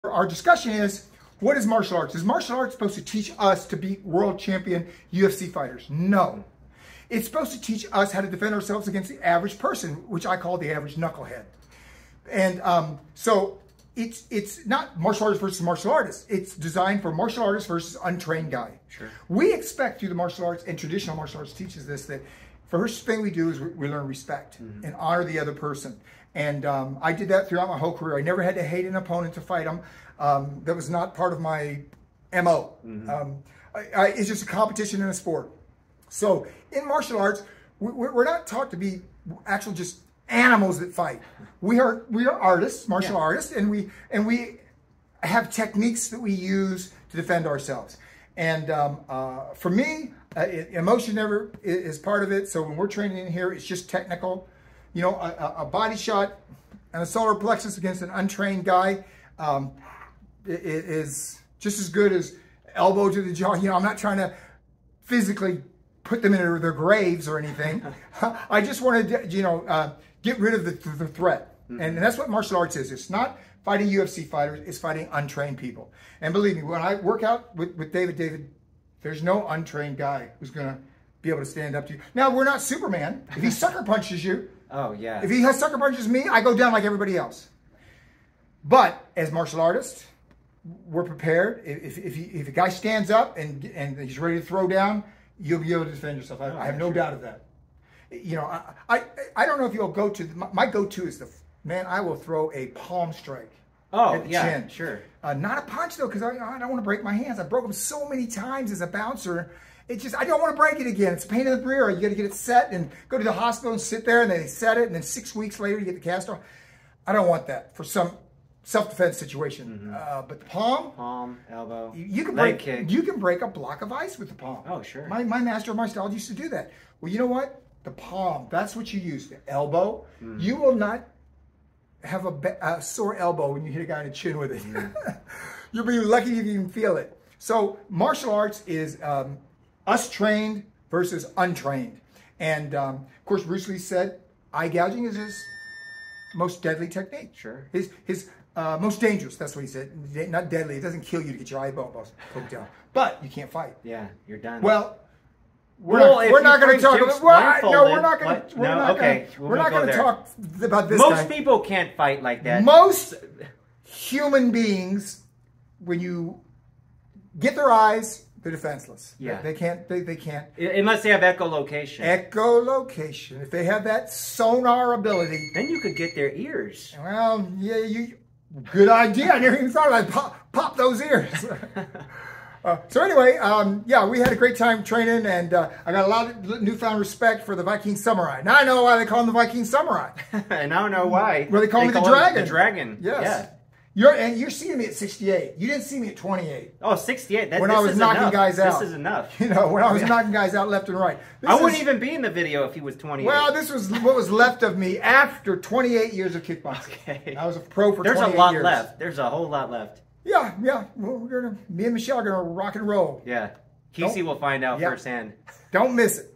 Our discussion is, what is martial arts? Is martial arts supposed to teach us to be world champion UFC fighters? No. It's supposed to teach us how to defend ourselves against the average person, which I call the average knucklehead. And so it's not martial artists versus martial artists. It's designed for martial artists versus untrained guy. Sure. We expect through the martial arts, and traditional martial arts teaches this, that first thing we do is we learn respect and honor the other person. And I did that throughout my whole career. I never had to hate an opponent to fight them. That was not part of my MO. It's just a competition in a sport. So in martial arts, we're not taught to be actual just animals that fight. We are artists, martial artists, and we have techniques that we use to defend ourselves. And for me, emotion never is part of it. So when we're training in here, it's just technical. You know, a body shot and a solar plexus against an untrained guy is just as good as elbow to the jaw. You know, I'm not trying to physically put them into their graves or anything. I just want to, you know, get rid of the threat. And that's what martial arts is. It's not fighting UFC fighters. It's fighting untrained people. And believe me, when I work out with David, there's no untrained guy who's going to be able to stand up to you. Now, we're not Superman. If he sucker punches you, oh yeah. If he sucker punches me, I go down like everybody else. But as martial artists, we're prepared. If a guy stands up and he's ready to throw down, you'll be able to defend yourself. I have no doubt of that. You know, I don't know if you'll go to, my go-to is man, I will throw a palm strike. Oh, at the yeah, chin. sure. Not a punch, though, because I don't want to break my hands. I broke them so many times as a bouncer. It's just, I don't want to break it again. It's a pain in the rear. You got to get it set and go to the hospital and sit there, and then they set it, and then 6 weeks later you get the cast off. I don't want that for some self-defense situation. But the palm, elbow, you can leg kick. You can break a block of ice with the palm. Oh, sure. My master of martial arts used to do that. Well, you know what? The palm, that's what you use. The elbow, you will not have a sore elbow when you hit a guy in the chin with it. You'll be lucky if you can feel it. So martial arts is us trained versus untrained. And of course, Bruce Lee said, eye gouging is his most deadly technique. Sure. His most dangerous, that's what he said. Not deadly, it doesn't kill you to get your eyeballs poked out. But you can't fight. Yeah, you're done. Well, we're not going to talk about. We're not going to talk about this. Most people can't fight like that. Most human beings, when you get their eyes, they're defenseless. Yeah, they can't. They can't. Unless they have echolocation. Echolocation. If they have that sonar ability, then you could get their ears. Well, yeah, good idea. I never even thought I'd pop those ears. So anyway, yeah, we had a great time training, and I got a lot of newfound respect for the Viking samurai. Now I know why they call him the Viking samurai. And I don't know why. Well, they call me the dragon. The dragon. Yes. Yeah. You're seeing me at 68. You didn't see me at 28. Oh, 68. When I was knocking guys out. This is enough. You know, when I was knocking guys out left and right. I wouldn't even be in the video if he was 28. Well, this was what was left of me after 28 years of kickboxing. Okay. I was a pro for 28 years. There's a lot left. There's a whole lot left. Yeah. Well, me and Michelle are gonna rock and roll. Yeah. Kesey will find out firsthand. Don't miss it.